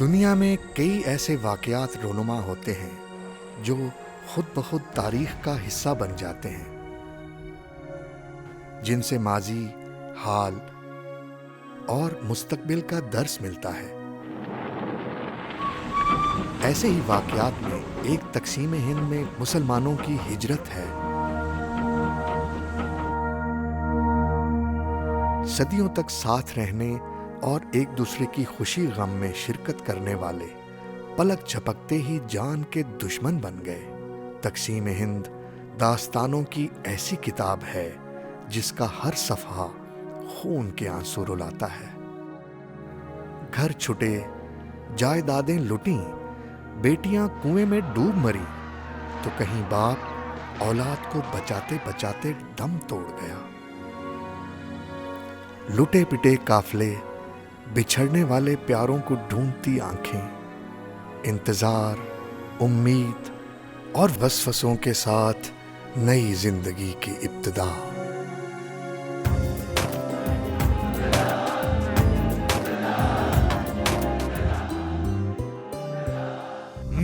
दुनिया में कई ऐसे वाक़यात रोनुमा होते हैं जो खुद ब खुद तारीख का हिस्सा बन जाते हैं, जिनसे माजी, हाल और मुस्तकबिल का दर्स मिलता है। ऐसे ही वाक़यात में एक तक़सीम हिंद में मुसलमानों की हिजरत है। सदियों तक साथ रहने और एक दूसरे की खुशी गम में शिरकत करने वाले पलक झपकते ही जान के दुश्मन बन गए। तक़सीम हिंद दास्तानों की ऐसी किताब है जिसका हर सफ़हा खून के आंसू रुलाता है। घर छुटे, जायदादें लुटी, बेटियां कुएं में डूब मरी, तो कहीं बाप औलाद को बचाते बचाते दम तोड़ गया। लुटे पिटे काफले, बिछड़ने वाले प्यारों को ढूंढती आंखें, इंतजार, उम्मीद और वसवसों के साथ नई जिंदगी की इब्तिदा।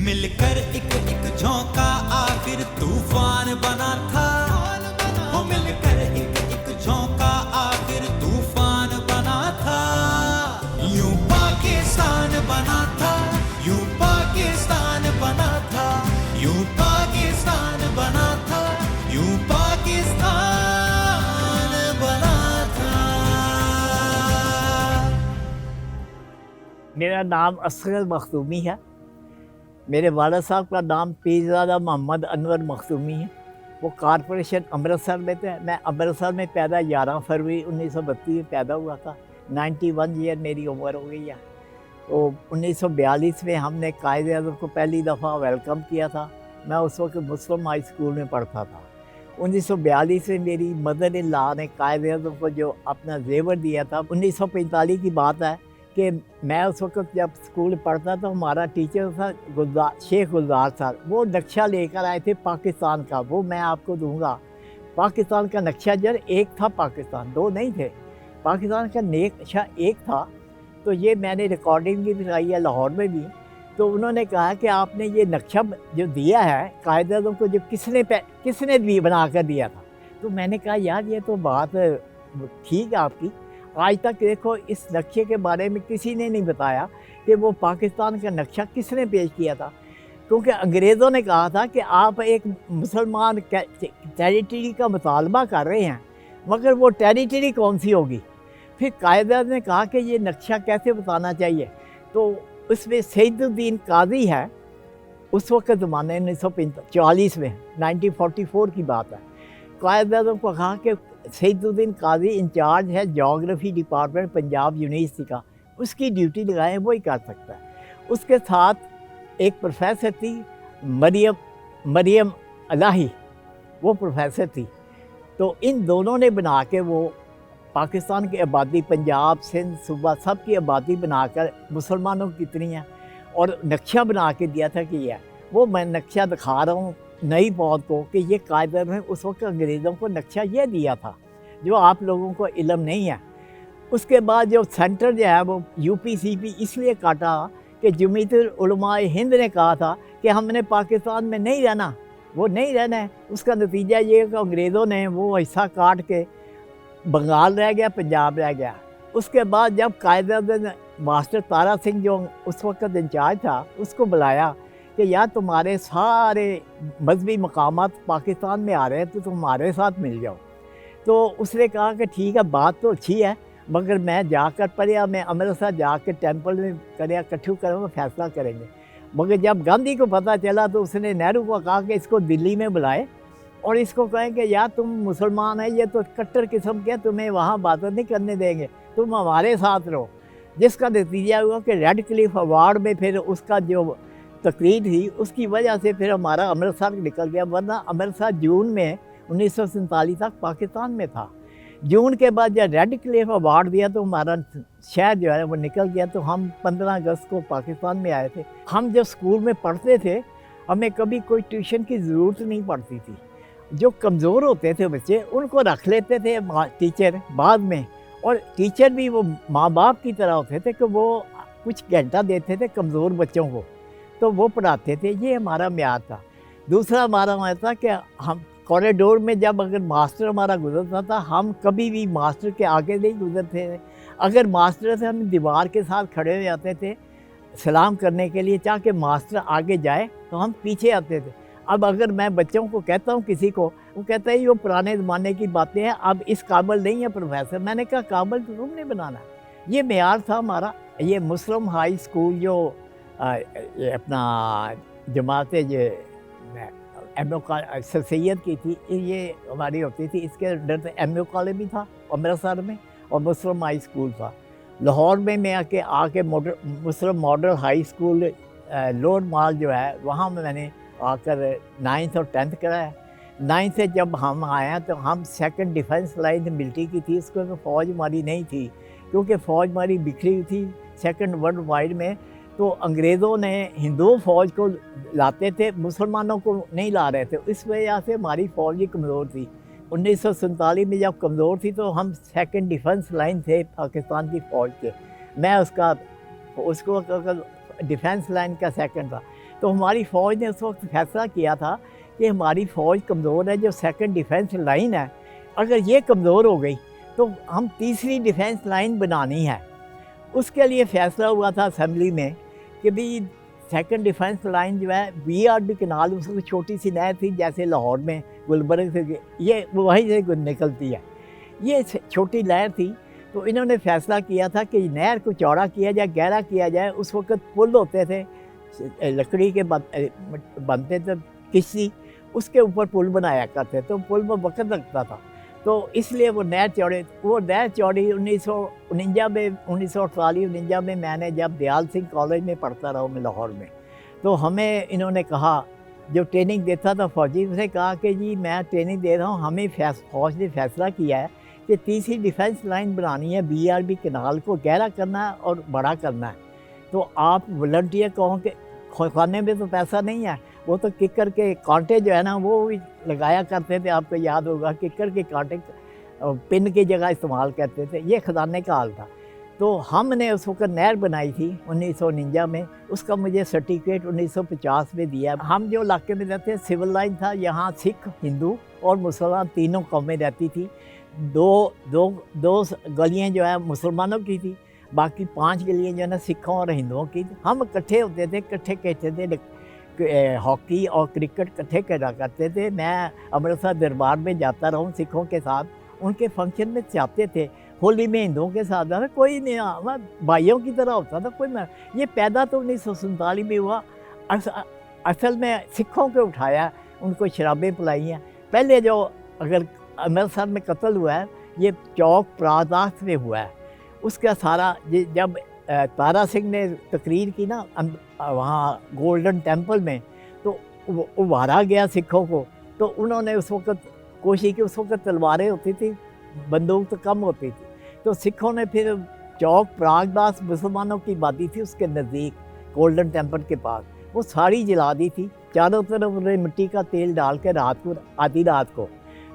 मिलकर एक एक झोंका आखिर तूफान बना था। वो मिलकर एक एक झोंका आखिर तूफान बना था। यूं पाकिस्तान बना था, यूं पाकिस्तान बना था, यूं पाकिस्तान बना था, यूं पाकिस्तान बना था। मेरा नाम असगर मखदूमी है। मेरे वालिद साहब का नाम पीरज़ादा मोहम्मद अनवर मखदूमी है। वो कॉरपोरेशन अमृतसर में थे। मैं अमृतसर में पैदा 11 फरवरी 1932 में पैदा हुआ था। 91 ईयर मेरी उम्र हो गई है। तो 1942 में हमने कायद-ए-आज़म को पहली दफ़ा वेलकम किया था। मैं उस वक्त मुस्लिम हाई स्कूल में पढ़ता था। 1942 में मेरी मदर इन लॉ ने कायद-ए-आज़म को जो अपना ज़ेवर दिया था। 1945 की बात है कि मैं उस वक्त जब स्कूल पढ़ता तो हमारा टीचर था शेख गुलजार साहब। वो नक्शा लेकर आए थे पाकिस्तान का, वो मैं आपको दूंगा। पाकिस्तान का नक्शा जब एक था, पाकिस्तान दो नहीं थे, पाकिस्तान का नक्शा एक था। तो ये मैंने रिकॉर्डिंग भी दिखाई है लाहौर में भी। तो उन्होंने कहा कि आपने ये नक्शा जो दिया है कायद-ए-आज़म को, जो किसने भी बना कर दिया था। तो मैंने कहा यार ये तो बात ठीक है आपकी। आज तक देखो इस नक्शे के बारे में किसी ने नहीं बताया कि वो पाकिस्तान का नक्शा किसने पेश किया था। क्योंकि अंग्रेज़ों ने कहा था कि आप एक मुसलमान टेरिटरी का मुतालबा कर रहे हैं, मगर वो टेरिटरी कौन सी होगी। फिर कायद-ए-आज़म ने कहा कि ये नक्शा कैसे बताना चाहिए। तो उसमें सईदुद्दीन काजी है, उस वक्त ज़माने 1940 में 1944 की बात है। कायद-ए-आज़म को कहा कि सईदुद्दीन काजी इंचार्ज है जोग्राफ़ी डिपार्टमेंट पंजाब यूनिवर्सिटी का, उसकी ड्यूटी लगाएं, वो ही कर सकता है। उसके साथ एक प्रोफेसर थी मरियम अलाही, वो प्रोफेसर थी। तो इन दोनों ने बना के वो पाकिस्तान की आबादी, पंजाब, सिंध, सूबा सब की आबादी बनाकर मुसलमानों की कितनी है और नक्शा बना के दिया था कि यह वो मैं नक्शा दिखा रहा हूँ नई पौध को कि ये कायद-ए-आज़म ने उस वक्त अंग्रेज़ों को नक्शा ये दिया था जो आप लोगों को इल्म नहीं है। उसके बाद जो सेंटर जो है वो UPCP इसलिए काटा कि जमीयतुल उलमा हिंद ने कहा था कि हमने पाकिस्तान में नहीं रहना, वो नहीं रहना है। उसका नतीजा ये कि अंग्रेज़ों ने वो हिस्सा काट के बंगाल रह गया, पंजाब रह गया। उसके बाद जब कायद-ए-आज़म ने मास्टर तारा सिंह जो उस वक्त इंचार्ज था उसको बुलाया कि यार तुम्हारे सारे मजहबी मकामात पाकिस्तान में आ रहे हैं तो तुम हमारे साथ मिल जाओ। तो उसने कहा कि ठीक है बात तो अच्छी है, मगर मैं जाकर पढ़िया, मैं अमृतसर जाकर टेंपल में करें इकट्ठू करूँगा, फैसला करेंगे। मगर जब गांधी को पता चला तो उसने नेहरू को कहा कि इसको दिल्ली में बुलाए और इसको कहें कि यार तुम मुसलमान है, ये तो कट्टर किस्म के, तुम्हें वहाँ बात नहीं करने देंगे, तुम हमारे साथ रहो। जिसका नतीजा हुआ कि रेड क्लिफ अवार्ड में फिर उसका जो तकरीर थी उसकी वजह से फिर हमारा अमृतसर निकल गया, वरना अमृतसर जून में 1947 तक पाकिस्तान में था। जून के बाद जब रेड क्लिफ अवार्ड दिया तो हमारा शहर जो है वो निकल गया। तो हम 15 अगस्त को पाकिस्तान में आए थे। हम जब स्कूल में पढ़ते थे हमें कभी कोई ट्यूशन की ज़रूरत नहीं पड़ती थी। जो कमज़ोर होते थे बच्चे उनको रख लेते थे टीचर बाद में, और टीचर भी वो माँ बाप की तरह होते थे कि वो कुछ घंटा देते थे कमज़ोर बच्चों को, तो वो पढ़ाते थे। ये हमारा म्यार था। दूसरा हमारा म्यार था कि हम कॉरिडोर में जब अगर मास्टर हमारा गुजरता था, हम कभी भी मास्टर के आगे नहीं गुजरते थे। अगर मास्टर से हम दीवार के साथ खड़े हो जाते थे सलाम करने के लिए, चाहे मास्टर आगे जाए तो हम पीछे आते थे। अब अगर मैं बच्चों को कहता हूँ किसी को, वो कहता है ये वो पुराने ज़माने की बातें हैं, अब इस काबिल नहीं है प्रोफेसर। मैंने कहा काबिल तो तुमने बनाना है। ये मेयार था हमारा। ये मुस्लिम हाई स्कूल जो ये अपना जमात ये एम सर सैयद की थी, ये हमारी होती थी। इसके अंडर एम कॉलेज भी था अमृतसर में, और मुस्लिम हाई स्कूल था। लाहौर में मैं आके मुस्लिम मॉडल हाई स्कूल लोअर माल जो है, वहाँ में मैंने आकर 9th और 10th करा है। 9th से जब हम आए तो हम सेकंड डिफेंस लाइन मिलिट्री की थी। उसको तो फ़ौज हमारी नहीं थी, क्योंकि फ़ौज हमारी बिखरी हुई थी सेकंड वर्ल्ड वाइड में। तो अंग्रेज़ों ने हिंदू फ़ौज को लाते थे, मुसलमानों को नहीं ला रहे थे। इस वजह से हमारी फ़ौज भी कमज़ोर थी। 1947 में जब कमज़ोर थी तो हम सेकंड डिफेंस लाइन थे पाकिस्तान की फ़ौज के। मैं उसको डिफेंस लाइन का सेकंड था। तो हमारी फ़ौज ने उस वक्त फैसला किया था कि हमारी फ़ौज कमज़ोर है, जो सेकंड डिफेंस लाइन है अगर ये कमज़ोर हो गई तो हम तीसरी डिफेंस लाइन बनानी है। उसके लिए फ़ैसला हुआ था असेंबली में कि भाई सेकंड डिफेंस लाइन जो है BRB कनाल, उसको छोटी सी नहर थी जैसे लाहौर में गुलबर्ग से, ये वहीं से निकलती है। ये छोटी नहर थी। तो इन्होंने फैसला किया था कि नहर को चौड़ा किया जाए, गहरा किया जाए। उस वक्त पुल होते थे लकड़ी के बनते थे किसी, उसके ऊपर पुल बनाया करते, तो पुल में वक्त लगता था। तो इसलिए वो नहर चौड़ी 1949 में 1948-49 में मैंने जब दयाल सिंह कॉलेज में पढ़ता रहा मैं लाहौर में, तो हमें इन्होंने कहा, जो ट्रेनिंग देता था फौजी, उसने कहा कि जी मैं ट्रेनिंग दे रहा हूँ, हमें फौज ने फैसला किया है कि तीसरी डिफेंस लाइन बनानी है, BRB कनाल को गहरा करना है और बड़ा करना है। तो आप वॉलंटियर कहो कि खाने में तो पैसा नहीं है, वो तो किक्कर के कांटे जो है ना वो भी लगाया करते थे। आपको याद होगा किक्कर के कांटे पिन की जगह इस्तेमाल करते थे। ये खजाने का हाल था। तो हमने उस वक्त नहर बनाई थी 1949 में, उसका मुझे सर्टिफिकेट 1950 में दिया। हम जो इलाके में रहते हैं सिविल लाइन था, यहाँ सिख, हिंदू और मुसलमान तीनों कौमें रहती थी। दो गलियाँ जो है मुसलमानों की थी, बाकी 5 गलियाँ जो है ना सिखों और हिंदुओं की। हम इकट्ठे होते थे, इकट्ठे कहते थे, हॉकी और क्रिकेट इकट्ठे करा करते थे। मैं अमृतसर दरबार में जाता रहूँ सिखों के साथ, उनके फंक्शन में जाते थे। होली में हिंदुओं के साथ जाना, कोई नहीं, भाइयों की तरह होता था। कोई मैं ये पैदा तो 1947 में हुआ। असल में सिखों को उठाया, उनको शराबें पिलाई हैं। पहले जो अगर अमृतसर में कत्ल हुआ है, ये चौक प्रादात में हुआ है। उसका सारा जब तारा सिंह ने तकरीर की ना वहाँ गोल्डन टेम्पल में, तो वो मारा गया सिखों को। तो उन्होंने उस वक्त कोशिश की, उस वक्त तलवारें होती थी, बंदूक तो कम होती थी। तो सिखों ने फिर चौक प्रागदास मुसलमानों की आबादी थी, उसके नज़दीक गोल्डन टेम्पल के पास, वो सारी जला दी थी। चारों तरफ उन्होंने मिट्टी का तेल डाल के रात को, आधी रात को,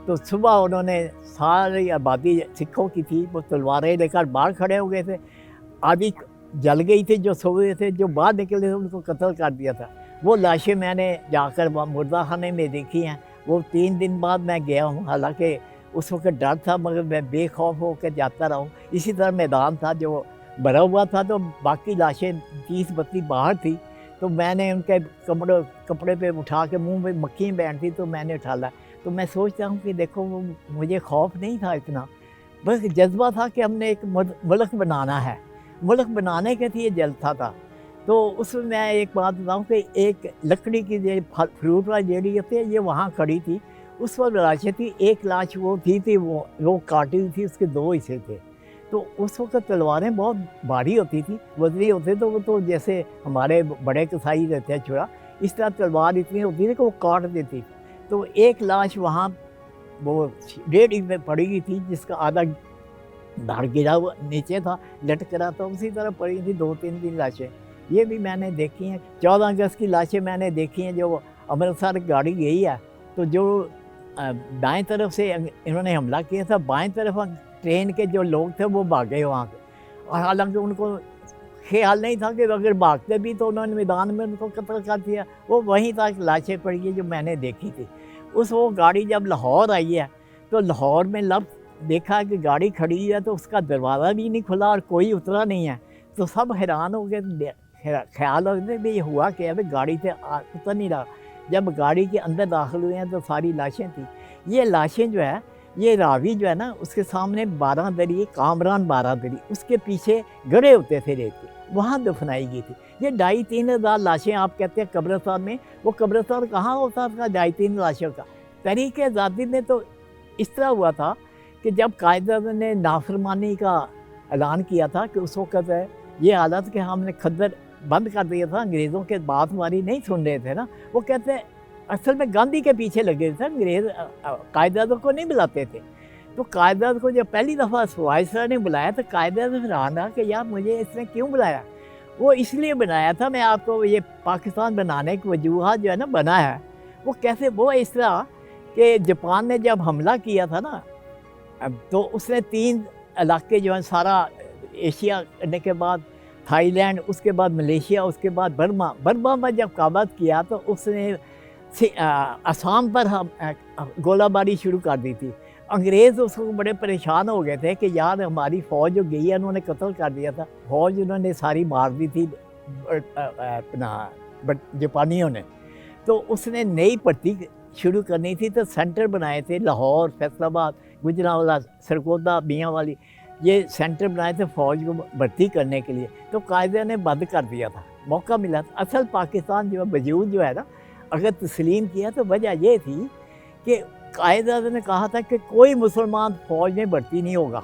तो सुबह उन्होंने सारी आबादी सिखों की थी, वो तलवारें लेकर बाहर खड़े हो गए थे। आधी जल गई थी, जो सो गए थे, जो बाहर निकले थे उनको कत्ल कर दिया था। वो लाशें मैंने जाकर मुर्दा खाने में देखी हैं। वो 3 दिन बाद मैं गया हूँ, हालांकि उस वक्त डर था, मगर मैं बेखौफ होकर जाता रहा हूँ। इसी तरह मैदान था जो भरा हुआ था, तो बाकी लाशें 30-32 बाहर थी। तो मैंने उनके कपड़े पे उठा के, मुँह में मक्खियाँ बैठती तो मैंने उठा ला। तो मैं सोचता हूँ कि देखो, वो मुझे खौफ नहीं था इतना, बस जज्बा था कि हमने एक मुल्क बनाना है। मुल्क बनाने के लिए जलता था। तो उसमें मैं एक बात बताऊँ कि एक लकड़ी की जो फ्रूट वाली रेहड़ी होती है, ये वहाँ खड़ी थी। उस पर लाशें थी, एक लाश वो थी वो काटी हुई थी, उसके 2 हिस्से थे। तो उस वक्त तलवारें बहुत भारी होती थी, वजनी होते, तो वो तो जैसे हमारे बड़े कसाई रहते हैं छुरा, इस तरह तलवार इतनी होती थी कि वो काट देती। तो एक लाश वहाँ वो रेहड़ी में पड़ी हुई थी, जिसका आधा धड़ गिरा हुआ नीचे था, लटक रहा था, उसी तरह पड़ी थी 2-3 लाशें। ये भी मैंने देखी हैं। 14 अगस्त की लाशें मैंने देखी हैं, जो अमृतसर गाड़ी गई है, तो जो दाएं तरफ से इन्होंने हमला किया था, बाएं तरफ ट्रेन के जो लोग थे वो भागे वहाँ से, और हालांकि उनको ख्याल नहीं था कि अगर भागते भी तो उन्होंने मैदान में उनको कत्ल कर दिया। वो वहीं तक लाशें पड़ी हैं जो मैंने देखी थी। वो गाड़ी जब लाहौर आई है तो लाहौर में देखा कि गाड़ी खड़ी है तो उसका दरवाज़ा भी नहीं खुला और कोई उतरा नहीं है। तो सब हैरान हो गए, ख्याल हो गया ये हुआ क्या है, गाड़ी से उतर नहीं रहा। जब गाड़ी के अंदर दाखिल हुए हैं तो सारी लाशें थी। ये लाशें जो है, ये रावी जो है ना, उसके सामने 12 दरी, कामरान 12 दरी, उसके पीछे गड़े होते थे रेत के, वहाँ दफनाई गई थी। ये 2,5-3 हज़ार लाशें आप कहते हैं कब्रिस्तान में, वो कब्रिस्तान कहाँ होता था 2,5-3 लाशों का। तहरीक आज़ादी में तो इस तरह हुआ था कि जब कायदे ने नाफरमानी का ऐलान किया था कि उस वक़्त ये हालत कि हमने खद्दर बंद कर दिया था, अंग्रेज़ों के बात हमारी नहीं सुन रहे थे ना, वो कहते हैं असल में गांधी के पीछे लगे थे, अंग्रेज़ कायदे को नहीं बुलाते थे। तो कायदे को जब पहली दफ़ा वाइसराय ने बुलाया तो कायदे हैरान रहा कि यार मुझे इसने क्यों बुलाया। वो इसलिए बनाया था, मैं आपको ये पाकिस्तान बनाने की वजूहत जो है ना बना है, वो कैसे, वो इस तरह कि जापान ने जब हमला किया था ना, तो उसने 3 इलाके जो हैं, सारा एशिया करने के बाद थाईलैंड, उसके बाद मलेशिया, उसके बाद बर्मा में जब काबज़ किया तो उसने असम पर हम गोलाबारी शुरू कर दी थी। अंग्रेज़ उसको बड़े परेशान हो गए थे कि यार हमारी फ़ौज जो गई है उन्होंने कत्ल कर दिया था, फ़ौज उन्होंने सारी मार दी थी जापानियों ने। तो उसने नई भर्ती शुरू करनी थी, तो सेंटर बनाए थे लाहौर, फैसलाबाद, गुजरांवाला, सरगोदा, मियांवाली, ये सेंटर बनाए थे फ़ौज को भर्ती करने के लिए। तो कायदे ने बंद कर दिया था, मौका मिला था। असल पाकिस्तान जो वजूद जो है ना, अगर तस्लीम किया तो वजह ये थी कि कायदे ने कहा था कि कोई मुसलमान फ़ौज में भर्ती नहीं होगा।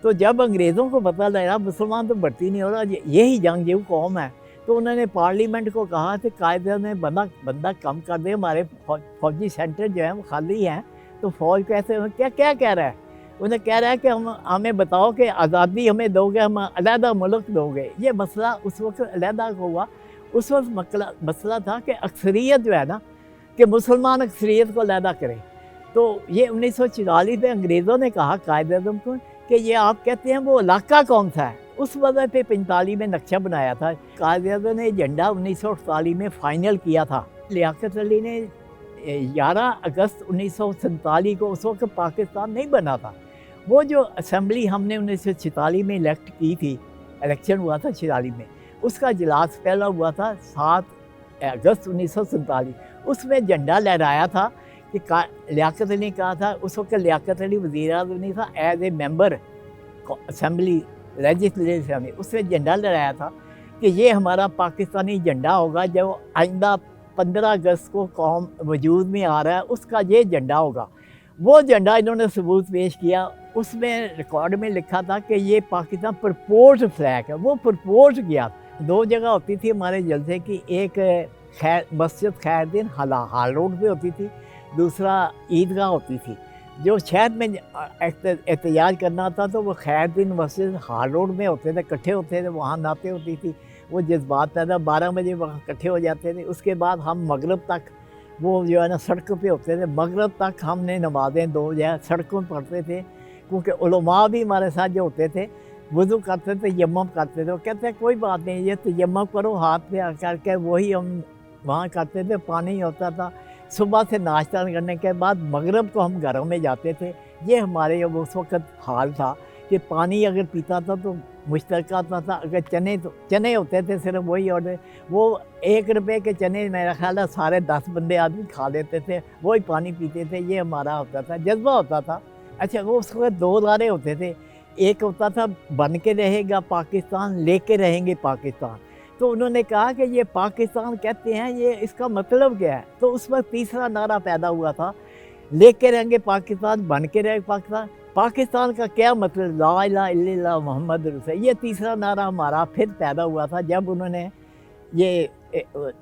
तो जब अंग्रेज़ों को पता लगा मुसलमान तो भर्ती नहीं हो रहा, यही जंगजू कौम है, तो उन्होंने पार्लियामेंट को कहा कि कायदे ने बंदा कम कर दे, हमारे फौजी सेंटर जो है वो खाली हैं। तो फ़ौज कैसे क्या कह रहा है, उन्हें कह रहा है कि हमें बताओ कि आज़ादी हमें दोगे, हम अलहदा मुल्क दोगे। ये मसला उस वक्त अलहदा हुआ। उस वक्त मसला था कि अक्सरियत जो है ना, कि मुसलमान अक्सरियत को अलहदा करें। तो ये 1944 में अंग्रेज़ों ने कहा कायदे-ए-आज़म को कि ये आप कहते हैं वो इलाका कौन सा है। उस वजह पे 45 में नक्शा बनाया था। कायदे-ए-आज़म ने एजेंडा 1948 में फ़ाइनल किया था। लियाकत अली ने 11 अगस्त 1947 को, उस वक्त पाकिस्तान नहीं बना था, वो जो असम्बली हमने 1946 में इलेक्ट की थी, इलेक्शन हुआ था 46 में, उसका इजलास पहला हुआ था 7 अगस्त 1947। उसमें झंडा लहराया था कि लियाकत अली ने कहा था, उस वक्त लियाकत अली वज़ीर-ए-आज़म नहीं था, as a member assembly legislative assembly, उसने झंडा लहराया था कि ये हमारा पाकिस्तानी झंडा होगा जो आइंदा 15 अगस्त को कौम वजूद में आ रहा है, उसका ये झंडा होगा। वो झंडा इन्होंने सबूत पेश किया। उसमें रिकॉर्ड में लिखा था कि ये पाकिस्तान प्रपोज फ्लैग है, वो प्रपोज किया। 2 जगह होती थी हमारे जलसे की, एक मस्जिद खैरुद्दीन हाल रोड पे होती थी, दूसरा ईदगाह होती थी। जो शहर में एहतजाज करना था तो वो खैरुद्दीन मस्जिद हाल रोड में होते थे, इकट्ठे होते थे, वहाँ नाते होती थी, वो जज्बात पैदा 12 बजे वहाँ इकट्ठे हो जाते थे। उसके बाद हम मगरिब तक वो जो है ना सड़कों पे होते थे, मगरिब तक हमने नमाज़ें 2 जो है सड़कों पर पढ़ते थे, क्योंकि उलमा भी हमारे साथ जो होते थे वज़ू करते थे, तयम्मुम करते थे। वो कहते हैं कोई बात नहीं, ये तयम्मुम करो हाथ पे करके, वही हम वहाँ करते थे, पानी होता था। सुबह से नाश्ता करने के बाद मगरिब को हम घरों में जाते थे। ये हमारे उस वक़्त हाल था कि पानी अगर पीता था तो मुश्तरका था, अगर चने होते थे सिर्फ वही, और वो 1 रुपये के चने मेरा ख्याल है सारे 10 बंदे आदमी खा लेते थे, वही पानी पीते थे। ये हमारा होता था, जज्बा होता था। अच्छा, वो उस वक्त 2 नारे होते थे, एक होता था बन के रहेगा पाकिस्तान, लेके रहेंगे पाकिस्तान। तो उन्होंने कहा कि ये पाकिस्तान कहते हैं, ये इसका मतलब क्या है। तो उस वक्त तीसरा नारा पैदा हुआ था, लेके रहेंगे पाकिस्तान, बन के रहेंगे पाकिस्तान। पाकिस्तान का क्या मतलब, ला इलाहा इल्लल्लाह मुहम्मद रसूल। ये तीसरा नारा हमारा फिर पैदा हुआ था जब उन्होंने ये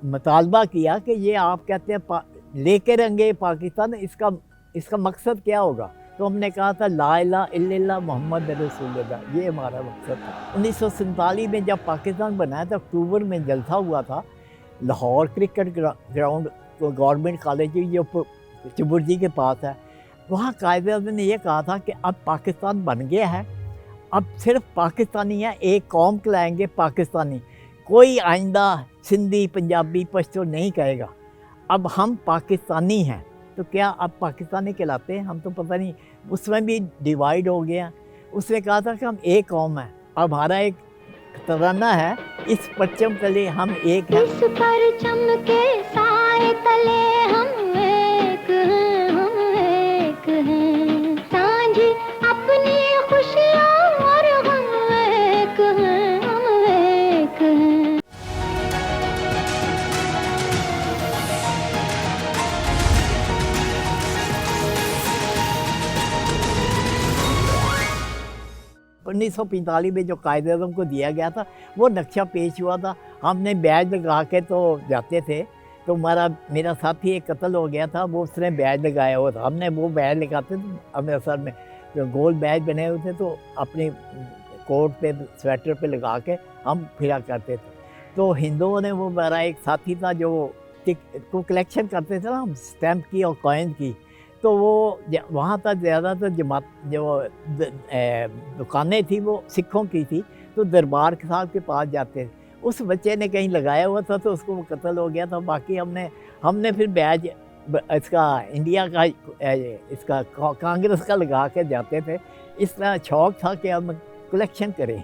मुतालबा किया कि ये आप कहते हैं लेके रहेंगे पाकिस्तान, इसका मकसद क्या होगा। तो हमने कहा था ला इलाहा इल्लल्लाह मुहम्मद रसूलुल्लाह, ये हमारा मकसद था। 1947 में जब पाकिस्तान बनाया था, अक्टूबर में जलसा हुआ था लाहौर क्रिकेट ग्राउंड, तो गवर्नमेंट कॉलेज जो चुबुर्जी के पास है, वहाँ कायदे-ए-आज़म ने यह कहा था कि अब पाकिस्तान बन गया है, अब सिर्फ पाकिस्तानी है, एक कौम कहलाएंगे पाकिस्तानी, कोई आइंदा सिंधी पंजाबी पश्तो नहीं कहेगा। अब हम पाकिस्तानी हैं तो क्या अब पाकिस्तानी कहलाते हैं? हम तो पता नहीं, उसमें भी डिवाइड हो गया। उसने कहा था कि हम एक कौम है। अब हमारा एक तराना है, इस परचम तले हम एक हैं। इस परचम के साए तले हम एक हैं, हम एक हैं। सांझी अपनी खुशियों और हम एक हैं, हम एक हैं। उन्नीस सौ 45 में जो कायदे आज़म को दिया गया था वो नक्शा पेश हुआ था। हमने बैज लगा के तो जाते थे, तो मेरा साथी एक कत्ल हो गया था, वो उसने बैज लगाया हुआ था। हमने वो बैज लगाते थे अमृतसर में, जो गोल बैज बने हुए थे, तो अपनी कोट पे स्वेटर पे लगा के हम फिरा करते थे। तो हिंदुओं ने, वो मेरा एक साथी था जो को कलेक्शन करते थे ना हम, स्टैम्प की और कॉइन की, तो वो वहाँ तक ज़्यादातर जमात जो दुकानें थी वो सिखों की थी, तो दरबार साहब के पास जाते थे। उस बच्चे ने कहीं लगाया हुआ था तो उसको वो कत्ल हो गया था। बाकी हमने फिर बैज इसका इंडिया का इसका कांग्रेस का लगा के जाते थे। इस तरह शौक़ था कि हम कलेक्शन करें।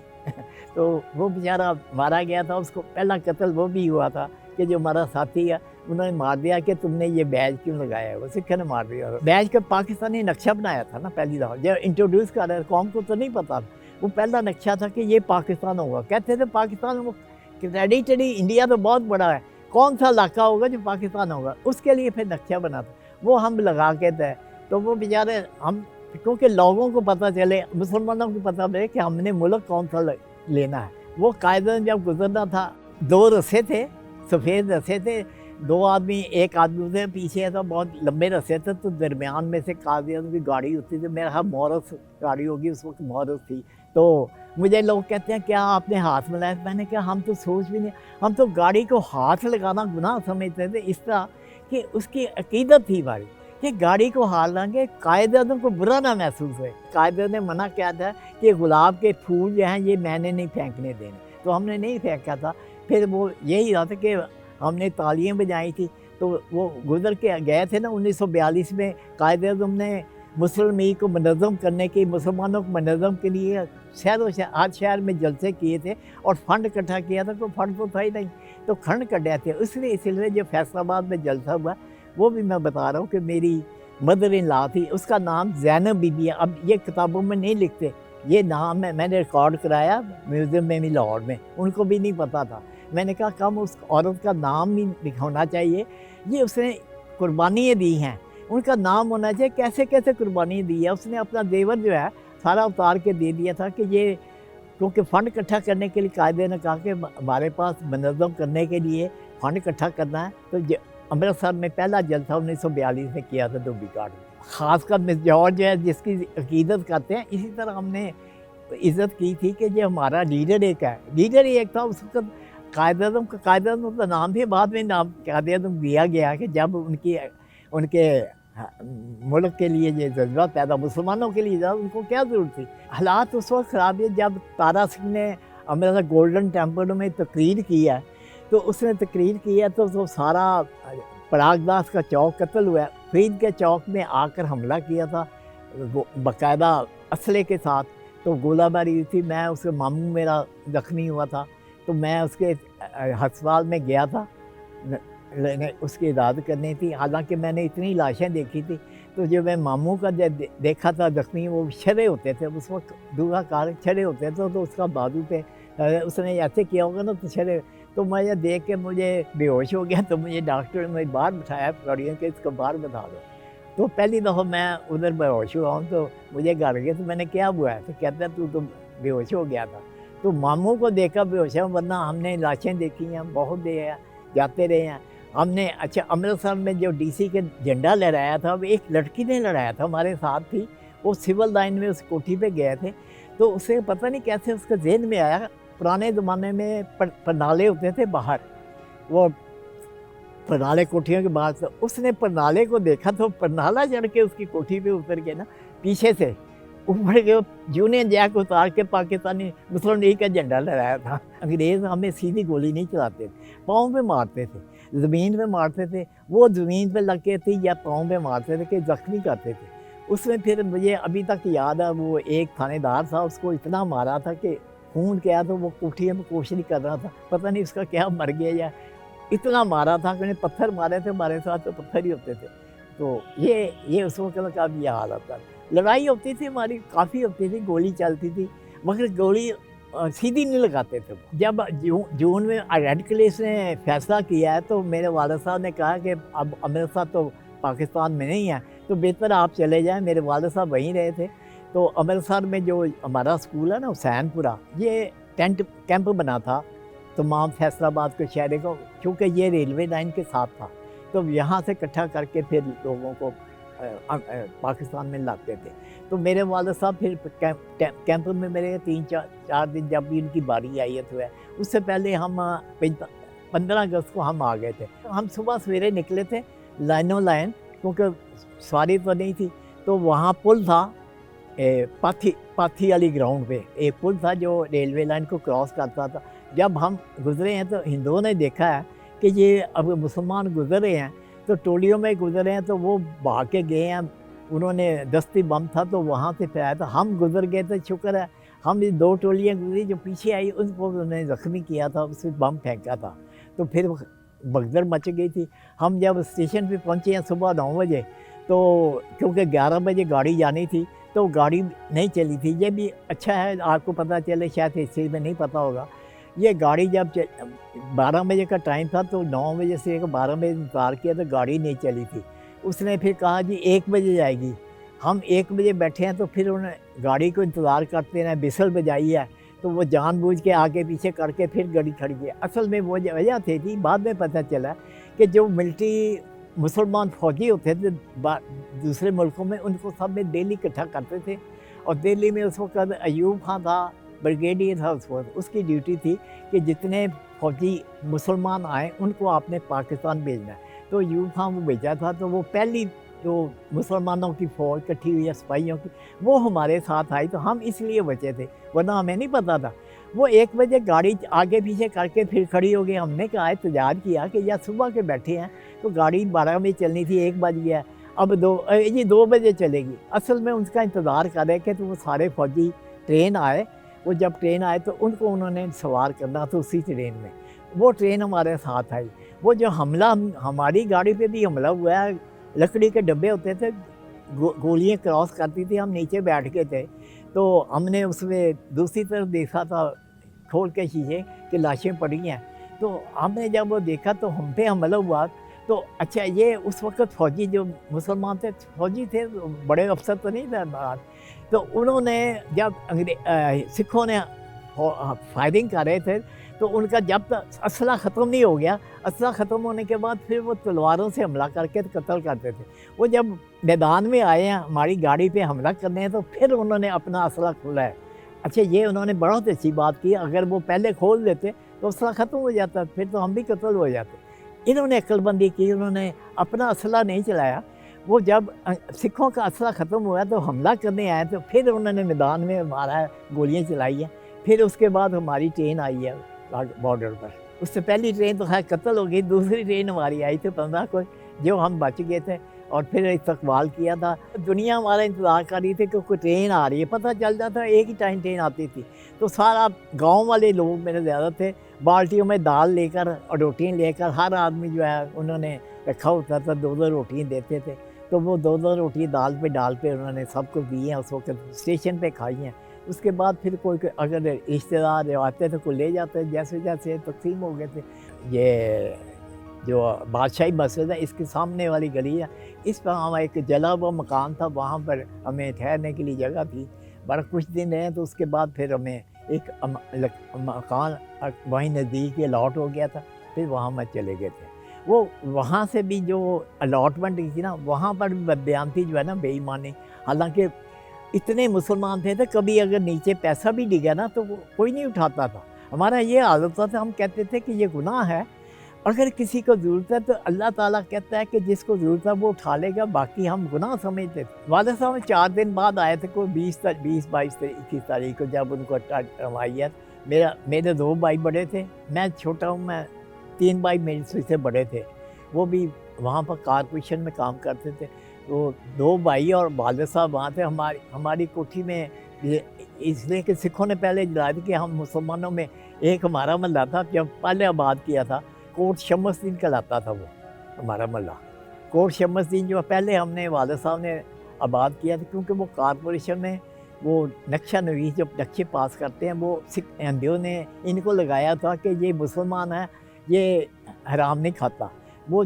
तो वो बेचारा मारा गया था, उसको पहला कत्ल वो भी हुआ था कि जो हमारा साथी है उन्होंने मार दिया कि तुमने ये बैज क्यों लगाया है, वो सिख ने मार दिया। बैज का पाकिस्तानी नक्शा बनाया था ना पहली दफ़ा, जब इंट्रोड्यूस कर रहे, कौम को तो नहीं पता, वो पहला नक्शा था कि ये पाकिस्तान होगा। कहते थे पाकिस्तान वो टेरिटरी, इंडिया तो बहुत बड़ा है, कौन सा इलाका होगा जो पाकिस्तान होगा, उसके लिए फिर नक्शा बना था, वो हम लगा के थे। तो वो बेचारे हम, क्योंकि लोगों को पता चले, मुसलमानों को पता चले कि हमने मुल्क कौन सा लेना है। वो कायदे जब गुजरना था, 2 रस्से थे, सफ़ेद रस्से थे, 2 आदमी, एक आदमी उधर पीछे था, बहुत लंबे रस्से थे, तो दरमियान में से कादियान की गाड़ी होती थी। मेरा हाँ मोरस गाड़ी होगी, उस वक्त मोरस थी। तो मुझे लोग कहते हैं क्या आपने हाथ मिलाया? मैंने कहा हम तो सोच भी नहीं, हम तो गाड़ी को हाथ लगाना गुनाह समझते थे, इस तरह कि उसकी अकीदत थी हमारी कि गाड़ी को हाथ लगाएंगे, कायदे को बुरा ना महसूस हुए। कायदे ने मना किया था कि गुलाब के फूल जो हैं ये मैंने नहीं फेंकने देने, तो हमने नहीं फेंका था। फिर वो यही रहा था कि हमने तालियां बजाई थी, तो वो गुजर के गए थे ना 1942 में। कायदे आज़म ने मुसलमी को मनज़म करने की, मुसलमानों को मनज़म के लिए शहरों से हर शहर में जलसे किए थे और फंड इकट्ठा किया था। कोई फंड तो था ही नहीं, तो खंड कटे थे। इसलिए जो फैसलाबाद में जलसा हुआ वो भी मैं बता रहा हूँ कि मेरी मदर इन लॉ थी, उसका नाम ज़ैनब बीबी है। अब ये किताबों में नहीं लिखते, ये नाम है, मैंने रिकॉर्ड कराया म्यूज़ियम में भी लाहौर में, उनको भी नहीं पता था। मैंने कहा कम उस औरत का नाम ही होना चाहिए, ये उसने कुर्बानियाँ दी हैं, उनका नाम होना चाहिए। कैसे कैसे कुर्बानी दी है उसने, अपना जेवर जो है सारा उतार के दे दिया था कि ये, क्योंकि फ़ंड इकट्ठा करने के लिए कायदे ने कहा कि हमारे पास मनज़म करने के लिए फ़ंड इकट्ठा करना है। तो अमृतसर में पहला जलसा 1942 में किया था धोबी घाट में। ख़ासकर मिस जॉर्ज जो है जिसकी अकीदत करते हैं, इसी तरह हमने इज़्ज़त की थी कि जो हमारा लीडर एक है, लीडर ही एक था। उसका कायदे-ए-आज़म का नाम भी बाद में नाम कायदे-ए-आज़म दिया गया कि जब उनके मुल्क के लिए ये ज़रूरत पैदा, मुसलमानों के लिए उनको क्या ज़रूरत थी। हालात उस वक्त ख़राब है जब तारा सिंह ने अमृतसर गोल्डन टेम्पल में तकरीर की है, तो उसने तकरीर की है तो सारा परागदास का चौक कत्ल हुआ। फरीद के चौक में आकर हमला किया था बाकायदा असले के साथ, तो गोलाबारी हुई थी। मैं उसके मामू मेरा ज़ख्मी हुआ था, तो मैं उसके अस्पताल में गया था, उसकी इजाज़त करनी थी। हालांकि मैंने इतनी लाशें देखी थी, तो जब मैं मामू का जब देखा था ज़ख्मी, वो छड़े होते थे उस वक्त, दूल्हा कार छड़े होते थे, तो उसका बाजू पे उसने ऐसे किया होगा ना, तो छड़े, तो मैं ये देख के मुझे बेहोश हो गया। तो मुझे डॉक्टर ने बाहर बिठाया गाड़ियों के, इसको बाहर बिठा दो। तो पहली दफ़ा मैं उधर बेहोश हुआ हूँ, तो मुझे घर गया, तो मैंने क्या हुआ है, तो कहता है तू तो बेहोश हो गया था। तो मामू को देखा बेहोश है, वरना हमने लाशें देखी हैं, बहुत देर जाते रहे हैं हमने। अच्छा, अमृतसर में जो डीसी के झंडा लहराया था, अब एक लड़की ने लहराया था, हमारे साथ थी, वो सिविल लाइन में उस कोठी पे गए थे, तो उसे पता नहीं कैसे उसके जहन में आया, पुराने ज़माने में परनाले होते थे बाहर, वो परनाले कोठियों के बाहर, तो उसने परनाले को देखा, तो परनाला चढ़ के उसकी कोठी पे उतर के ना पीछे से ऊपर के यूनियन जैक उतार के पाकिस्तानी मुस्लिम लीग का झंडा लहराया था। अंग्रेज़ हमें सीधी गोली नहीं चलाते थे, पाँव पे मारते थे, ज़मीन पे मारते थे। वो ज़मीन पे लग के थी या पाँव पे मारते थे कि ज़ख्मी करते थे। उसमें फिर मुझे अभी तक याद है, वो एक थानेदार था, उसको इतना मारा था कि खून गया, तो वो कोठिए में कोशिश कर रहा था, पता नहीं उसका क्या मर गया या इतना मारा था कि उन्हें पत्थर मारे थे, हमारे साथ तो पत्थर ही होते थे। तो ये उस वक्त का भी हाल आता था। लड़ाई होती थी हमारी, काफ़ी होती थी, गोली चलती थी, मगर गोली सीधी नहीं लगाते थे। जब जून में रेड क्रिस ने फैसला किया है, तो मेरे वालिद साहब ने कहा कि अब अमृतसर तो पाकिस्तान में नहीं है, तो बेहतर आप चले जाएं। मेरे वालिद साहब वहीं रहे थे। तो अमृतसर में जो हमारा स्कूल है ना, हुसैनपुरा, ये टेंट कैंप बना था तमाम फैसलाबाद के शहर को, क्योंकि ये रेलवे लाइन के साथ था। तो यहाँ से इकट्ठा करके फिर लोगों को पाकिस्तान में लाते थे। तो मेरे वालिद साहब फिर कैंप में मेरे 3-4 दिन, जब भी उनकी बारी आई है, तो उससे पहले हम 15 अगस्त को हम आ गए थे। हम सुबह सवेरे निकले थे लाइनों लाइन, क्योंकि सवारी तो नहीं थी। तो वहाँ पुल था, पाथी वाली ग्राउंड पे एक पुल था जो रेलवे लाइन को क्रॉस करता था। जब हम गुजरे हैं तो हिंदुओं ने देखा है कि ये अब मुसलमान गुजर रहे हैं, तो टोलियों में गुजरे हैं, तो वो भाग के गए हैं। उन्होंने दस्ती बम था तो वहाँ से फैलाया था, हम गुजर गए थे, शुक्र है। हम ये 2 टोलियाँ गुजरी, जो पीछे आई उनको उन्होंने ज़ख्मी किया था, उसमें बम फेंका था, तो फिर भगदड़ मच गई थी। हम जब स्टेशन पे पहुँचे हैं सुबह 9 बजे, तो क्योंकि 11 बजे गाड़ी जानी थी, तो गाड़ी नहीं चली थी। ये भी अच्छा है, आपको पता चले, शायद इस चीज़ में नहीं पता होगा। ये गाड़ी जब 12 बजे का टाइम था, तो 9 बजे से 12 बजे इंतज़ार किया, तो गाड़ी नहीं चली थी। उसने फिर कहा जी 1 बजे जाएगी। हम 1 बजे बैठे हैं, तो फिर उन्हें गाड़ी को इंतज़ार करते रहे, बिसल बजाई है, तो वो जानबूझ के आगे पीछे करके फिर गाड़ी खड़ी की। असल में वो वजह थी, बाद में पता चला कि जो मिलिट्री मुसलमान फ़ौजी होते थे दूसरे मुल्कों में, उनको सब में दिल्ली इकट्ठा करते थे। और दिल्ली में उस वक्त अयूब खां था, ब्रिगेडियर था उस वक्त, उसकी ड्यूटी थी कि जितने फ़ौजी मुसलमान आए उनको आपने पाकिस्तान भेजना है। तो अयूब खां वो भेजा था। तो वो पहली जो मुसलमानों की फ़ौज इकट्ठी हुई है, सिपाहियों की, वो हमारे साथ आई, तो हम इसलिए बचे थे, वरना हमें नहीं पता था। वो 1 बजे गाड़ी आगे पीछे करके फिर खड़ी हो गई। हमने कहा इंतजार किया कि या सुबह के बैठे हैं, तो गाड़ी 12 बजे चलनी थी, 1 बज गया, अब 2 बजे चलेगी। असल में उनका इंतज़ार कर रहे थे। तो वो सारे फ़ौजी ट्रेन आए। वो जब ट्रेन आए तो उनको उन्होंने सवार करना था उसी ट्रेन में। वो ट्रेन हमारे साथ आई। वो जो हमला, हमारी गाड़ी पे भी हमला हुआ है, लकड़ी के डब्बे होते थे, गोलियाँ क्रॉस करती थी, हम नीचे बैठ गए थे। तो हमने उसमें दूसरी तरफ देखा था खोल के शीशे कि लाशें पड़ी हैं। तो हमने जब वो देखा तो हम पे हमला हुआ। तो अच्छा, ये उस वक्त फ़ौजी जो मुसलमान थे, फ़ौजी थे, बड़े अफसर तो नहीं थे बाहर। तो उन्होंने जब सिखों ने फायरिंग कर रहे थे, तो उनका जब तक असला ख़त्म नहीं हो गया, असला ख़त्म होने के बाद फिर वो तलवारों से हमला करके कत्ल करते थे। वो जब मैदान में आए हैं हमारी गाड़ी पे हमला करने हैं, तो फिर उन्होंने अपना असला खोला है। अच्छा, ये उन्होंने बहुत अच्छी बात की। अगर वो पहले खोल देते तो असला ख़त्म हो जाता, फिर तो हम भी कत्ल हो जाते। इन्होंने अक्लबंदी की, उन्होंने अपना असला नहीं चलाया। वो जब सिखों का असला ख़त्म हुआ तो हमला करने आए, तो फिर उन्होंने मैदान में मारा, गोलियाँ चलाई हैं। फिर उसके बाद हमारी ट्रेन आई है बॉर्डर पर। उससे पहली ट्रेन तो खैर कत्ल हो गई, दूसरी ट्रेन हमारी आई थी 15 को, जो हम बच गए थे और फिर इस्तकबाल किया था। दुनिया हमारा इंतज़ार कर रही थी कि कोई ट्रेन आ रही है। पता चल जाता एक ही टाइम ट्रेन आती थी। तो सारा गांव वाले लोग मेरे ज़्यादा थे, बाल्टियों में दाल लेकर और रोटियाँ लेकर, हर आदमी जो है उन्होंने रखा होता था, 2-2 रोटियाँ देते थे। तो वो 2-2 रोटी दाल पे डाल पे उन्होंने सबको दी हैं, उस वक्त स्टेशन पे खाई हैं। उसके बाद फिर कोई अगर रिश्तेदार आते तो कोई ले जाते, जैसे जैसे तकसीम हो गए थे। ये जो बादशाही मस्जिद है, इसके सामने वाली गली है, इस पर हम एक जला हुआ मकान था, वहाँ पर हमें ठहरने के लिए जगह थी। बड़ा कुछ दिन रहे, तो उसके बाद फिर हमें एक मकान वहीं नज़दीक अलॉट हो गया था, फिर वहाँ हम चले गए थे। वो वहाँ से भी जो अलॉटमेंट थी ना, वहाँ पर भी बदयानती जो है ना, बेईमानी। हालांकि इतने मुसलमान थे, तो कभी अगर नीचे पैसा भी डिगा ना, तो कोई नहीं उठाता था। हमारा ये हालत था, हम कहते थे कि ये गुनाह है, अगर किसी को ज़रूरत है तो अल्लाह ताला कहता है कि जिसको ज़रूरत है वो उठा लेगा, बाकी हम गुनाह समझते थे। वालिद साहब 4 दिन बाद आए थे, कोई 20, 22, 21 तारीख को, जब उनको रवायत। मेरे 2 भाई बड़े थे, मैं छोटा हूँ, मैं 3 भाई मेरे से बड़े थे। वो भी वहाँ पर कारपोरेशन में काम करते थे। तो 2 भाई और वालिद साहब वहाँ थे। हमारी कोठी में इसलिए कि सिखों ने पहले जला दी कि हम मुसलमानों में एक हमारा महल्ला था, जब पहले आबाद किया था, कोट शमसदीन कहलाता था वो हमारा महल्ला। कोट शमसदीन जो पहले हमने वालिद साहब ने आबाद किया था, क्योंकि वो कारपोरेशन में वो नक्शा नवीस जब नक्शे पास करते हैं, वो सिख हिंदुओं ने इनको लगाया था कि ये मुसलमान है, ये हराम नहीं खाता। वो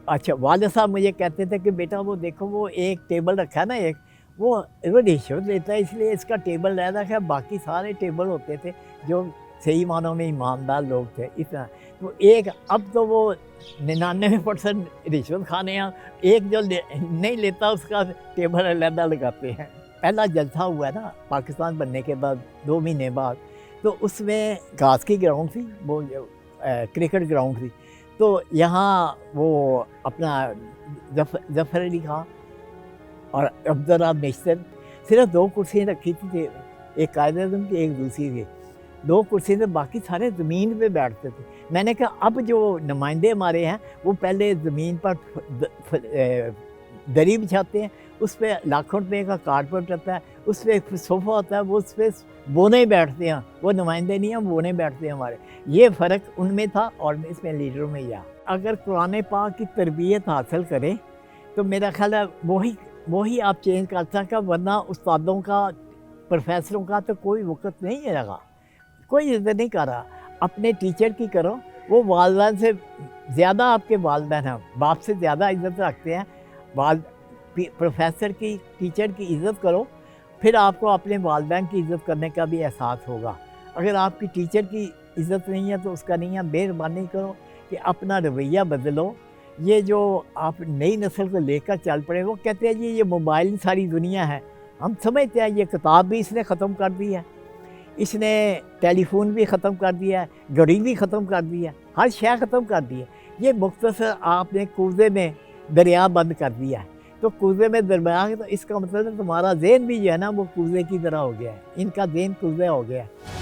अच्छा, वालिद साहब मुझे कहते थे कि बेटा वो देखो, वो एक टेबल रखा है ना, एक वो रिश्वत लेता है, इसलिए इसका टेबल रह रखा है, बाकी सारे टेबल होते थे जो सही मानों में ईमानदार लोग थे। इतना तो एक, अब तो वो 99% रिश्वत खाने हैं, एक जो नहीं लेता उसका टेबल अलग लगाते हैं। पहला जलसा हुआ ना पाकिस्तान बनने के बाद 2 महीने बाद, तो उसमें घास की ग्राउंड थी, वो क्रिकेट ग्राउंड थी। तो यहाँ वो अपना जफर अली खां और अब्दुल्ला नेस्तर सिर्फ 2 कुर्सियाँ रखी थी, एक कायदे की, एक दूसरी थी। 2 कुर्सी से बाकी सारे ज़मीन पे बैठते थे। मैंने कहा अब जो नुमाइंदे हमारे हैं वो पहले ज़मीन पर दरी बिछाते हैं, उस पर लाखों रुपये का कारपेट रहता है, उस पर एक सोफ़ा होता है, वो उस पर बोने बैठते हैं। वो नुमाइंदे नहीं हैं, बोने बैठते हैं हमारे। ये फ़र्क उनमें था और इसमें लीडरों में यह। अगर कुरान पाक की तरबियत हासिल करें तो मेरा ख्याल है वही आप चेंज कर सकते, वरना उस्तादों का, प्रोफेसरों का तो कोई वक़्त नहीं है लगा, कोई इज़्ज़त नहीं कर रहा। अपने टीचर की करो, वो वालिदैन से ज़्यादा आपके वालिदैन हैं, बाप से ज़्यादा इज़्ज़त रखते हैं। प्रोफेसर की, टीचर की इज़्ज़त करो, फिर आपको अपने वालिदैन की इज़्ज़त करने का भी एहसास होगा। अगर आपकी टीचर की इज़्ज़त नहीं है तो उसका नहीं है। मेहरबानी करो कि अपना रवैया बदलो। ये जो आप नई नस्ल को लेकर चल पड़े, वो कहते हैं जी ये मोबाइल सारी दुनिया है। हम समझते हैं ये किताब भी इसने ख़त्म कर दी है, इसने टेलीफोन भी ख़त्म कर दिया है, घड़ी भी ख़त्म कर दी है, हर शय ख़त्म कर दी है। ये मुख्तसर आपने कूज़े में दरिया बंद कर दिया है। तो कूज़े में दरिया है, तो इसका मतलब है तुम्हारा ज़हन भी जो है ना वो कूज़े की तरह हो गया है। इनका ज़हन कूज़ा हो गया है।